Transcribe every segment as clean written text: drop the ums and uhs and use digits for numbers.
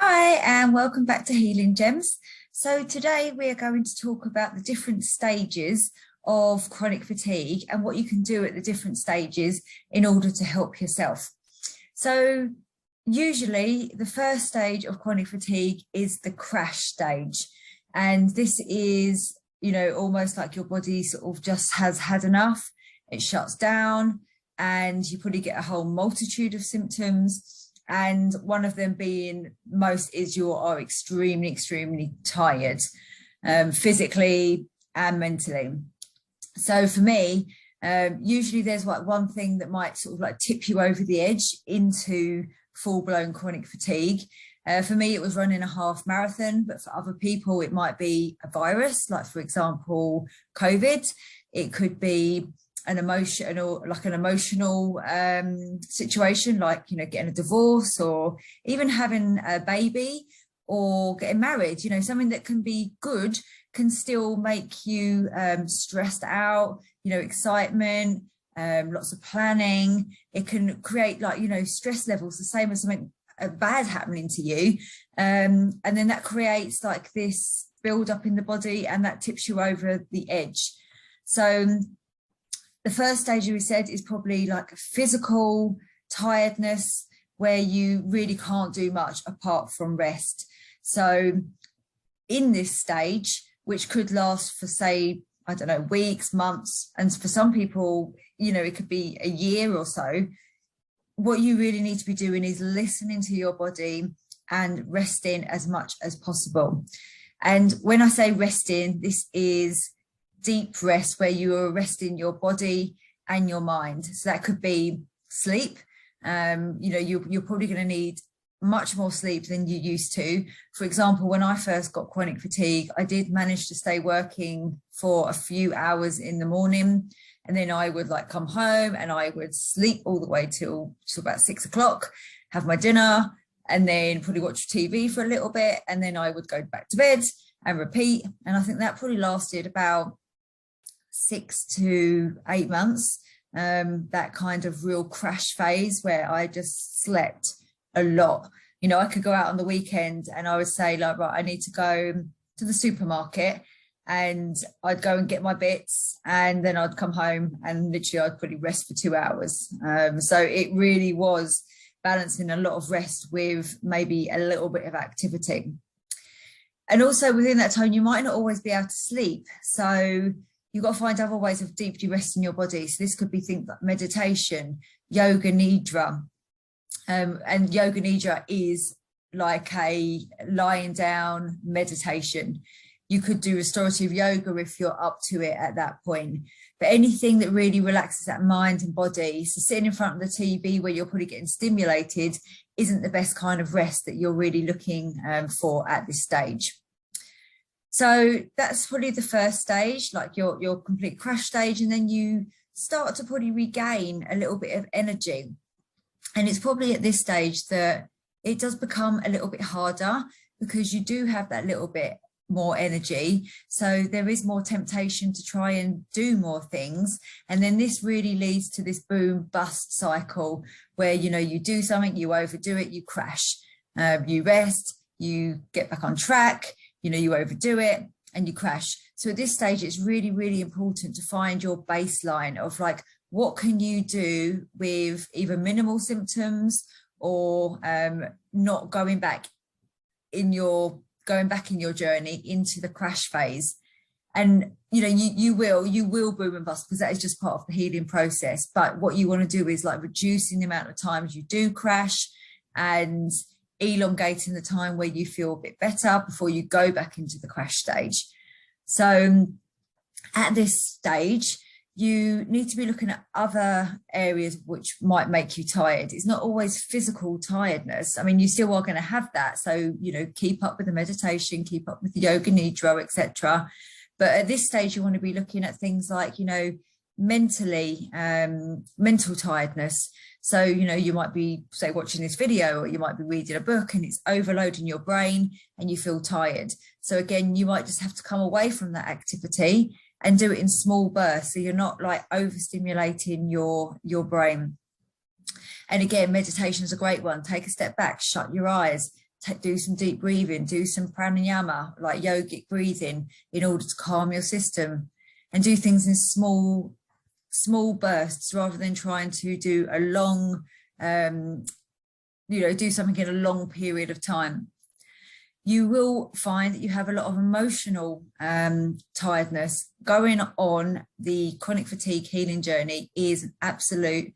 Hi, and welcome back to Healing Gems. So today we are going to talk about the different stages of chronic fatigue and what you can do at the different stages in order to help yourself. So usually the first stage of chronic fatigue is the crash stage. And this is, almost like your body sort of just has had enough. It shuts down and you probably get a whole multitude of symptoms. And one of them being most is you are extremely tired, physically and mentally. So for me, usually there's like one thing that might sort of like tip you over the edge into full-blown chronic fatigue. For me, it was running a half marathon, but for other people, it might be a virus, like for example, COVID. It could be an emotional situation, like getting a divorce or even having a baby or getting married. Something that can be good can still make you stressed out, excitement, lots of planning. It can create stress levels the same as something bad happening to you, and then that creates like this build up in the body and that tips you over the edge. So the first stage, we said, is probably like a physical tiredness where you really can't do much apart from rest. So in this stage, which could last for, say, I don't know, weeks, months, and for some people, it could be a year or so, what you really need to be doing is listening to your body and resting as much as possible. And when I say resting, this is deep rest where you are resting your body and your mind. So that could be sleep. You're probably going to need much more sleep than you used to. For example, when I first got chronic fatigue, I did manage to stay working for a few hours in the morning, and then I would come home and I would sleep all the way till about 6 o'clock, have my dinner, and then probably watch TV for a little bit, and then I would go back to bed and repeat. And I think that probably lasted about 6 to 8 months, that kind of real crash phase where I just slept a lot. I could go out on the weekend and I would say right, I need to go to the supermarket, and I'd go and get my bits, and then I'd come home and literally I'd probably rest for 2 hours. So it really was balancing a lot of rest with maybe a little bit of activity. And also within that time, you might not always be able to sleep. So you've got to find other ways of deeply resting your body. So this could be things like meditation, yoga nidra. And yoga nidra is like a lying down meditation. You could do restorative yoga if you're up to it at that point. But anything that really relaxes that mind and body, so sitting in front of the TV where you're probably getting stimulated, isn't the best kind of rest that you're really looking for at this stage. So that's probably the first stage, like your complete crash stage, and then you start to probably regain a little bit of energy. And it's probably at this stage that it does become a little bit harder because you do have that little bit more energy. So there is more temptation to try and do more things. And then this really leads to this boom bust cycle where, you do something, you overdo it, you crash, you rest, you get back on track, you overdo it and you crash. So at this stage, it's really important to find your baseline of what can you do with either minimal symptoms or not going back in your journey into the crash phase. And you will boom and bust because that is just part of the healing process. But what you want to do is reducing the amount of times you do crash and elongating the time where you feel a bit better before you go back into the crash stage. So at this stage, you need to be looking at other areas which might make you tired. It's not always physical tiredness. I mean, you still are going to have that. So, keep up with the meditation, keep up with the yoga nidra, etc. But at this stage, you want to be looking at things like, mental tiredness. So, you might be, say, watching this video, or you might be reading a book and it's overloading your brain and you feel tired. So again, you might just have to come away from that activity and do it in small bursts, so you're not overstimulating your brain. And again, meditation is a great one. Take a step back, shut your eyes, do some deep breathing, do some pranayama, like yogic breathing, in order to calm your system, and do things in small bursts rather than trying to do a long, do something in a long period of time. You will find that you have a lot of emotional tiredness. Going on the chronic fatigue healing journey is an absolute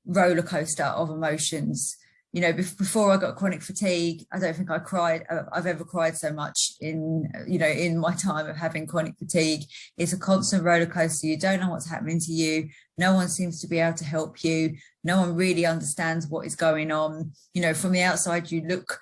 roller coaster of emotions. Before I got chronic fatigue, I don't think I've ever cried so much in my time of having chronic fatigue. It's a constant roller coaster. You don't know what's happening to you. No one seems to be able to help you. No one really understands what is going on. From the outside, you look,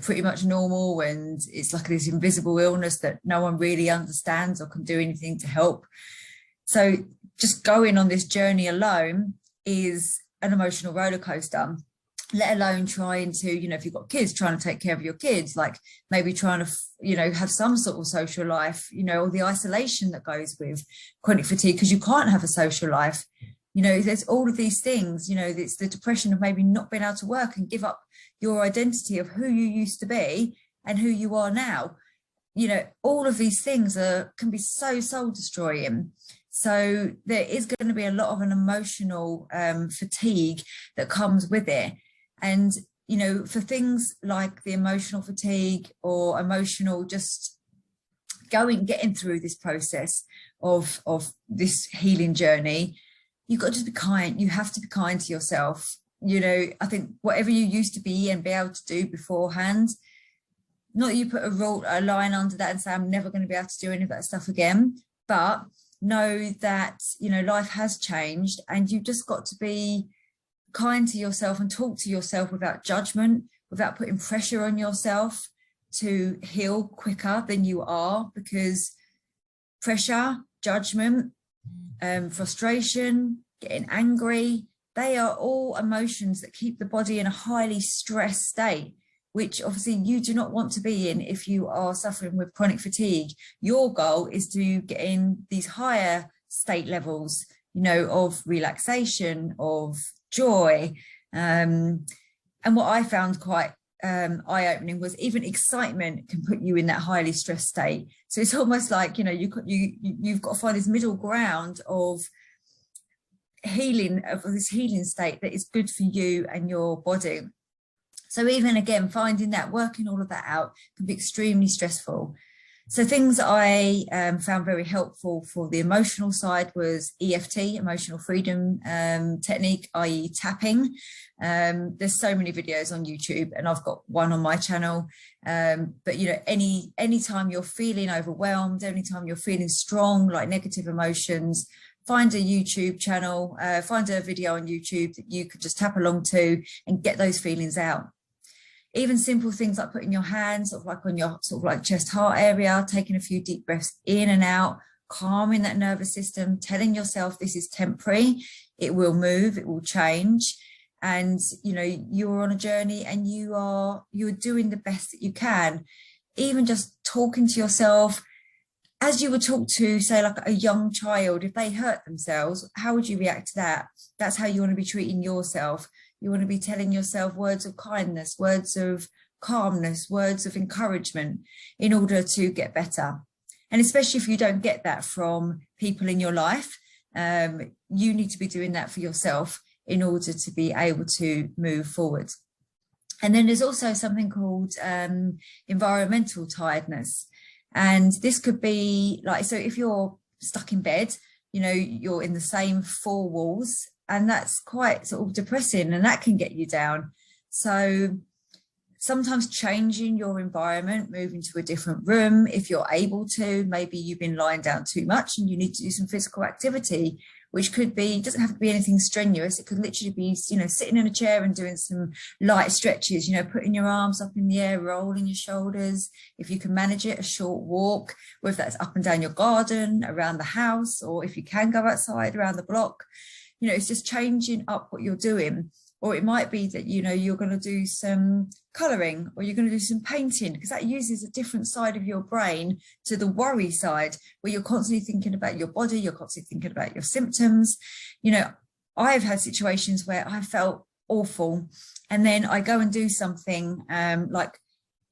pretty much normal, and it's like this invisible illness that no one really understands or can do anything to help. So just going on this journey alone is an emotional roller coaster, let alone trying to, if you've got kids, trying to take care of your kids, like maybe trying to, have some sort of social life, or the isolation that goes with chronic fatigue because you can't have a social life. There's all of these things, it's the depression of maybe not being able to work and give up your identity of who you used to be and who you are now. All of these things can be so soul destroying. So there is going to be a lot of an emotional fatigue that comes with it. And, for things like the emotional fatigue or emotional just getting through this process of this healing journey, you've got to be kind. You have to be kind to yourself. I think whatever you used to be and be able to do beforehand, not that you put a line under that and say, I'm never going to be able to do any of that stuff again, but know that, life has changed, and you've just got to be kind to yourself and talk to yourself without judgment, without putting pressure on yourself to heal quicker than you are, because pressure, judgment, frustration, getting angry, they are all emotions that keep the body in a highly stressed state, which obviously you do not want to be in if you are suffering with chronic fatigue. Your goal is to get in these higher state levels, of relaxation, of joy. And what I found quite eye-opening was even excitement can put you in that highly stressed state. So it's almost like, you've got to find this middle ground of healing, of this healing state that is good for you and your body. So even again, finding that, working all of that out can be extremely stressful. So things I found very helpful for the emotional side was EFT, emotional freedom technique, i.e. tapping. There's so many videos on YouTube, and I've got one on my channel. But anytime you're feeling overwhelmed, anytime you're feeling strong, like negative emotions, find a YouTube channel, find a video on YouTube that you could just tap along to and get those feelings out. Even simple things like putting your hands on your chest heart area, taking a few deep breaths in and out, calming that nervous system, telling yourself this is temporary, it will move, it will change. And, you're on a journey and you're doing the best that you can. Even just talking to yourself, as you would talk to, say, like a young child, if they hurt themselves, how would you react to that? That's how you want to be treating yourself. You want to be telling yourself words of kindness, words of calmness, words of encouragement in order to get better. And especially if you don't get that from people in your life, you need to be doing that for yourself in order to be able to move forward. And then there's also something called environmental tiredness. And this could be like, so if you're stuck in bed, you're in the same four walls, and that's quite sort of depressing, and that can get you down. So sometimes changing your environment, moving to a different room, if you're able to, maybe you've been lying down too much and you need to do some physical activity, which could be, doesn't have to be anything strenuous. It could literally be, sitting in a chair and doing some light stretches, putting your arms up in the air, rolling your shoulders. If you can manage it, a short walk, whether that's up and down your garden, around the house, or if you can go outside around the block. It's just changing up what you're doing. Or it might be that, you're going to do some colouring, or you're going to do some painting, because that uses a different side of your brain to the worry side, where you're constantly thinking about your body, you're constantly thinking about your symptoms. I've had situations where I felt awful, and then I go and do something like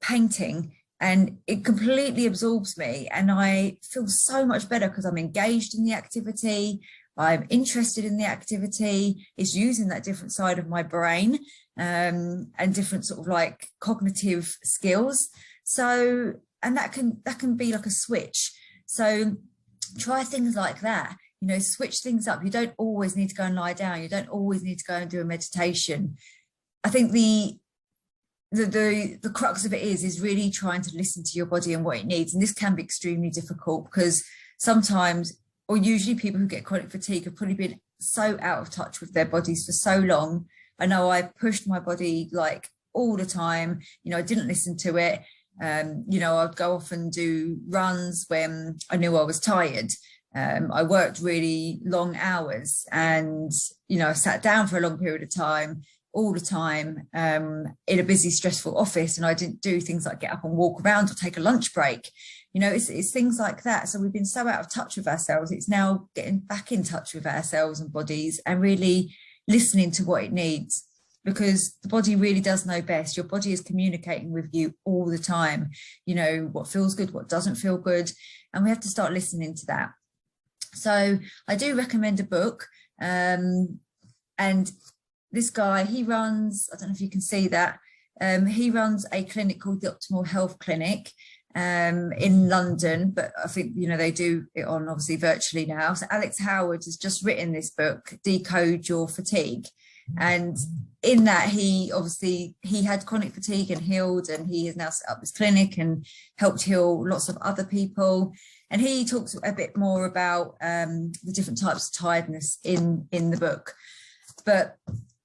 painting, and it completely absorbs me, and I feel so much better because I'm engaged in the activity, I'm interested in the activity. It's using that different side of my brain, and different sort of like cognitive skills. So, and that can be like a switch. So try things like that, you know, switch things up. You don't always need to go and lie down. You don't always need to go and do a meditation. I think the crux of it is really trying to listen to your body and what it needs. And this can be extremely difficult because sometimes, or usually, people who get chronic fatigue have probably been so out of touch with their bodies for so long. I know I pushed my body like all the time, you know, I didn't listen to it. You know, I'd go off and do runs when I knew I was tired. I worked really long hours, and, you know, I sat down for a long period of time all the time, in a busy, stressful office, and I didn't do things like get up and walk around or take a lunch break. You know, it's things like that. So we've been so out of touch with ourselves. It's now getting back in touch with ourselves and bodies and really listening to what it needs, because the body really does know best. Your body is communicating with you all the time, you know, what feels good, what doesn't feel good, and we have to start listening to that. So I do recommend a book, and this guy, he runs, I don't know if you can see that, he runs a clinic called the Optimal Health Clinic in London, but I think, you know, they do it on obviously virtually now. So Alex Howard has just written this book, Decode Your Fatigue. And in that, he had chronic fatigue and healed, and he has now set up this clinic and helped heal lots of other people. And he talks a bit more about the different types of tiredness in the book. But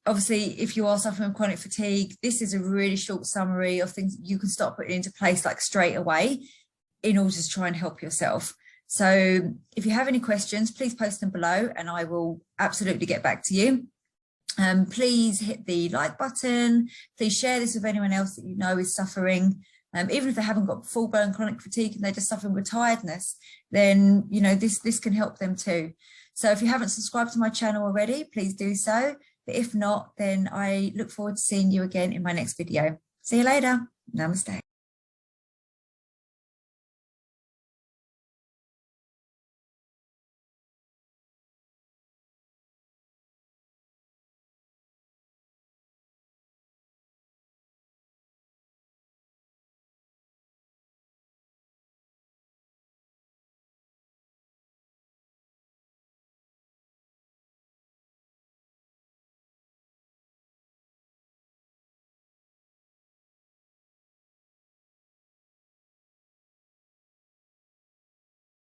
obviously, if you are suffering from chronic fatigue, this is a really short summary of things you can start putting into place like straight away in order to try and help yourself. So if you have any questions, please post them below and I will absolutely get back to you. Please hit the like button. Please share this with anyone else that you know is suffering. Even if they haven't got full-blown chronic fatigue and they're just suffering with tiredness, then, you know, this can help them too. So if you haven't subscribed to my channel already, please do so. But if not, then I look forward to seeing you again in my next video. See you later. Namaste.